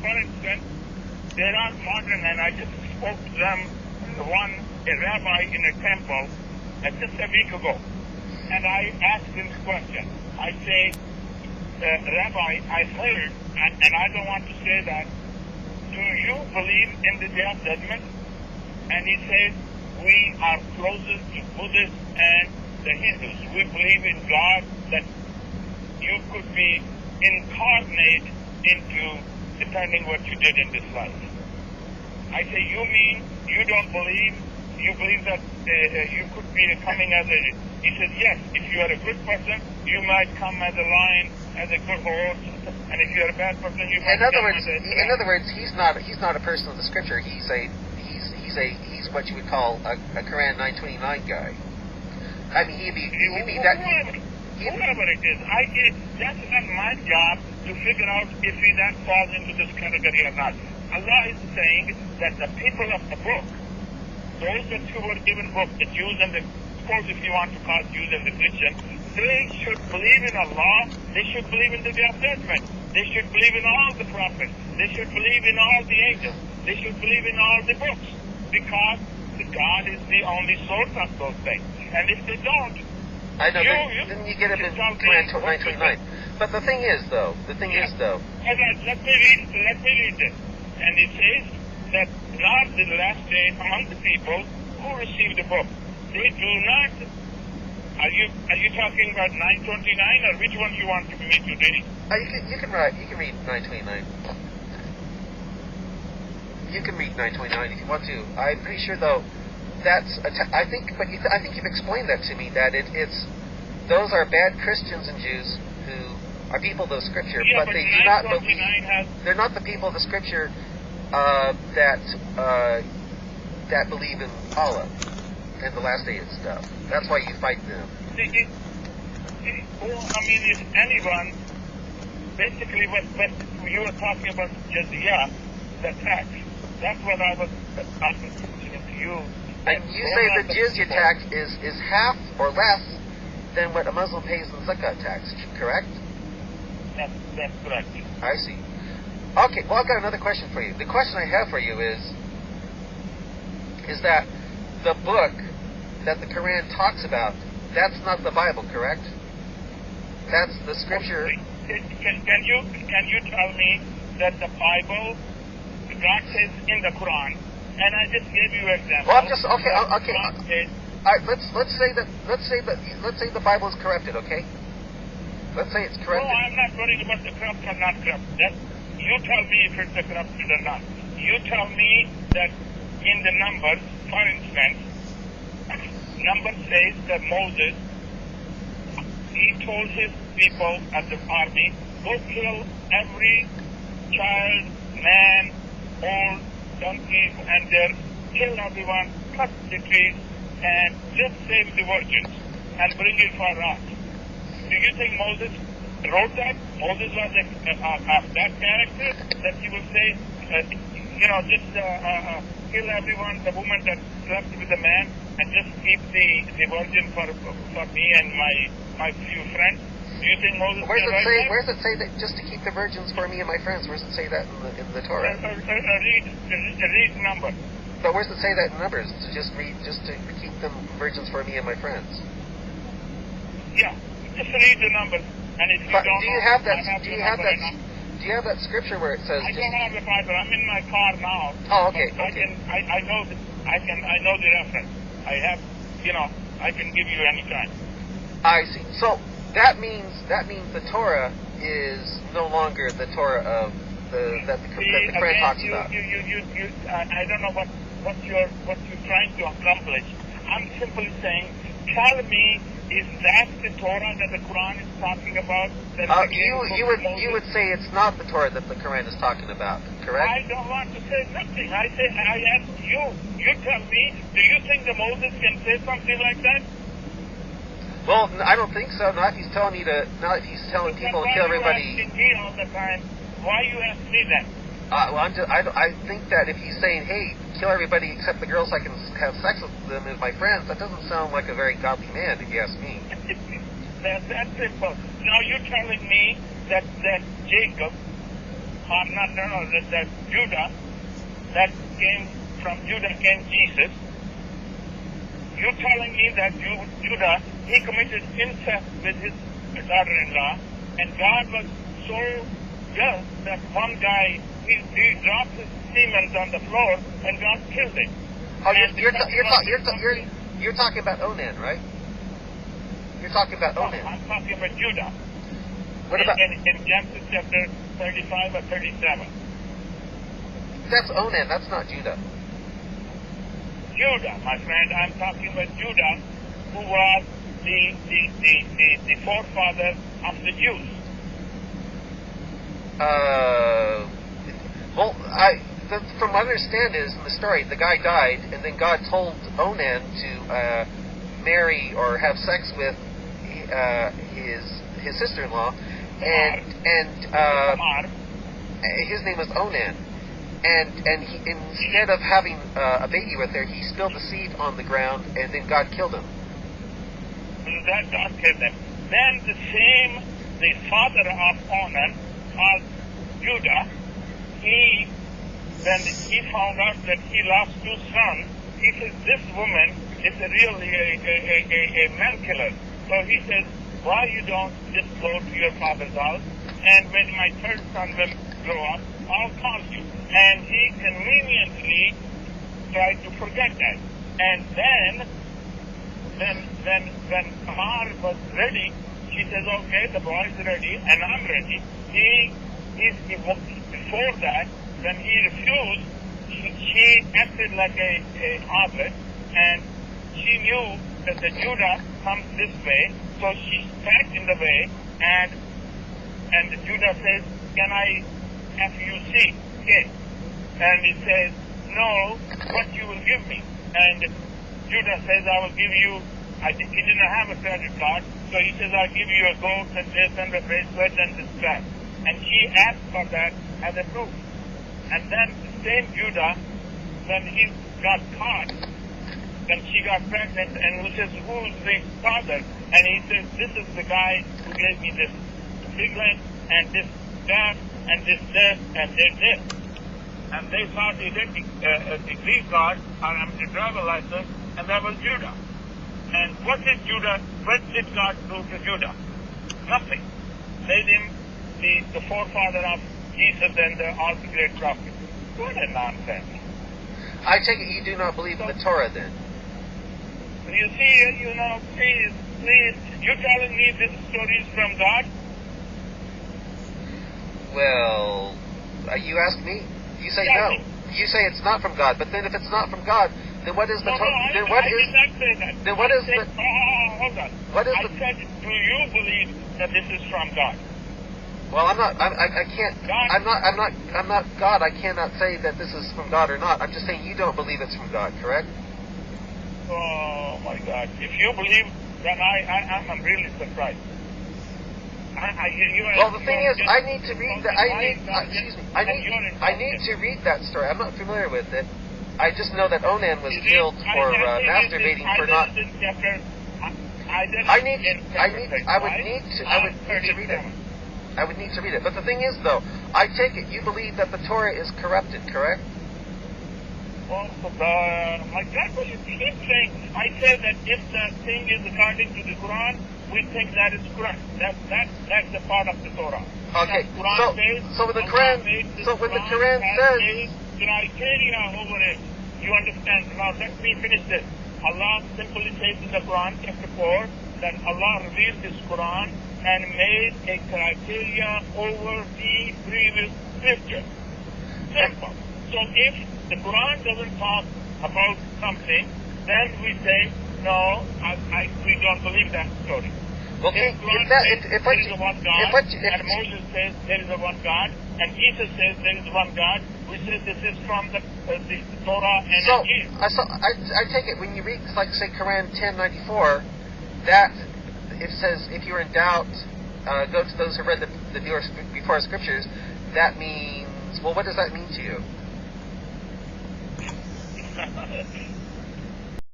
for instance, they're not modern, and I just spoke to them, a rabbi in a temple, just a week ago. And I asked him this question. I say, Rabbi, I heard, and I don't want to say that, do you believe in the Day of Judgment? And he says, we are closest to Buddhists and the Hindus. We believe in God, that you could be incarnate into depending what you did in this life. I say, you mean you don't believe, you believe that you could be coming as a, he says, yes, if you are a good person, you might come as a lion, as a good horse, and if you're a bad person, you might come as a... In other words, he's not a person of the scripture. He's what you would call a Quran 929 guy. I mean, he'd be that... Whoever it is, that's not my job to figure out if that falls into this category or not. Allah is saying that the people of the book, those that who were given book, the Jews and the, of course, if you want to call Jews and the Christians, they should believe in Allah, they should believe in the Day of Judgment, they should believe in all the prophets, they should believe in all the angels, they should believe in all the books, because God is the only source of those things. And if they don't, I know, then you get it in Quran 929. But the thing is, though, let me read this. And it says that not the last day among the people who receive the book, they do not. Are you talking about 929, or which one you want me to read? You can read 929. You can read 929 if you want to. I'm pretty sure, though, I think you've explained that to me, that it's those are bad Christians and Jews who are people of the scripture, yeah, but they do not believe. They're not the people of the scripture that believe in Allah and the last day and stuff. That's why you fight them. If anyone, basically what you were talking about jizya, the tax, that's what I was asking to you. And you say the jizya tax is half or less than what a Muslim pays in zakat tax, correct? That's correct. I see. Okay, well, I've got another question for you. The question I have for you is that the book that the Quran talks about, that's not the Bible, correct? That's the scripture. Can you tell me that the Bible, God says in the Quran, and I just gave you an example. Well, I'm just okay. All right, let's say the Bible is corrupted. Okay. Let's say it's corrupted. No, I'm not worried about the corrupt or not corrupt. You tell me if it's corrupted or not. You tell me that in the Numbers, for instance, Numbers says that Moses, he told his people at the army, go kill every child, man, old, donkeys, and kill everyone, cut the trees, and just save the virgins, and bring it for us. Do you think Moses wrote that? Moses was that character that he will say, just kill everyone, the woman that slept with the man, and just keep the virgin for me and my few friends? Do you think Moses where does it say that just to keep the virgins for me and my friends? Where does it say that in the Torah? Read Numbers. But where does it say that in Numbers? To keep them virgins for me and my friends? Yeah, just read the Numbers. And if you don't, do you have that scripture where it says? I don't have the Bible. I'm in my car now. Oh, okay. I know the reference. I have, I can give you any time. I see. So that means the Torah is no longer the Torah of that the Quran talks about. I don't know what you're trying to accomplish. I'm simply saying, tell me, is that the Torah that the Quran is talking about? You would say it's not the Torah that the Quran is talking about, correct? I don't want to say nothing. I ask you. You tell me. Do you think that Moses can say something like that? Well, I don't think so. Not if he's telling people to kill everybody. You're asking me all the time. Why you ask me that? I think that if he's saying, hey, kill everybody except the girls, I can have sex with them as my friends, that doesn't sound like a very godly man, if you ask me. That's simple. Now you're telling me that Jacob, or not, no, that Judah, that came from Judah came Jesus. You're telling me that Judah, he committed incest with his daughter-in-law, and God was so just that one guy, he dropped his semen on the floor, and God killed it. Oh, you're talking about Onan, right? You're talking about Onan. I'm talking about Judah. What about? In Genesis chapter 35 or 37. That's Onan. That's not Judah. Judah, my friend. I'm talking about Judah, who was the forefather of the Jews. Well, from what I understand is in the story, the guy died, and then God told Onan to marry or have sex with his sister-in-law, and his name was Onan, and he, instead of having a baby with her, he spilled the seed on the ground, and then God killed him. That God killed him. Then the father of Onan, called Judah, when he found out that he lost two sons, he says, this woman is really a man killer. So he says, why you don't just go to your father's house, and when my third son will grow up, I'll call you. And he conveniently tried to forget that. And then when Tamar was ready, she says, okay, the boy is ready, and I'm ready. Before that, when he refused, she acted like a harlot, and she knew that the Judah comes this way, so she sat in the way, and Judah says, can I have you see? Okay. And he says, no, what you will give me. And Judah says, I will give you, he didn't have a credit card, so he says, I'll give you a gold and this and a bracelet and this strap. And she asked for that as a proof. And then the same Judah, when he got caught, then she got pregnant, and he says, who's the father? And he says, this is the guy who gave me this piglet, and this that, and this, and this. And they thought he did the green card, or the driver license, and that was Judah. And what did God do to Judah? Nothing. Made him the forefather of Jesus and all the great prophets. What a nonsense. I take it you do not believe in the Torah then? You see, please, you're telling me this story is from God? Well, you ask me. You say no. You say it's not from God. But then if it's not from God, then what is the Torah? Then what I is? did not say that. Then what is the? Hold on. What is I said, do you believe that this is from God? Well, I'm not. I can't. I'm not God. I cannot say that this is from God or not. I'm just saying you don't believe it's from God, correct? Oh my God! If you believe, then I'm really surprised. Well, the thing is, I need to read that. I need to read that story. I'm not familiar with it. I just know that Onan was killed for masturbating for not. I would need to read it. I would need to read it. But the thing is, though, I take it you believe that the Torah is corrupted, correct? Well, my God, what you keep saying? I say that if the thing is according to the Quran, we think that is correct. That's the part of the Torah. Okay. So when the Quran says criteria over it, you understand? Now let me finish this. Allah simply says in the Quran, chapter 4, that Allah revealed this Quran and made a criteria over the previous scripture. Simple. So if the Quran doesn't talk about something, then we say, no, we don't believe that story. Okay, if there is a one God, and Moses says there is a one God, and Jesus says there is one God, we say this is from the Torah and Injil. So I take it when you read, like say Quran 10:94, that it says if you're in doubt, go to those who read the before scriptures. That means, well, what does that mean to you?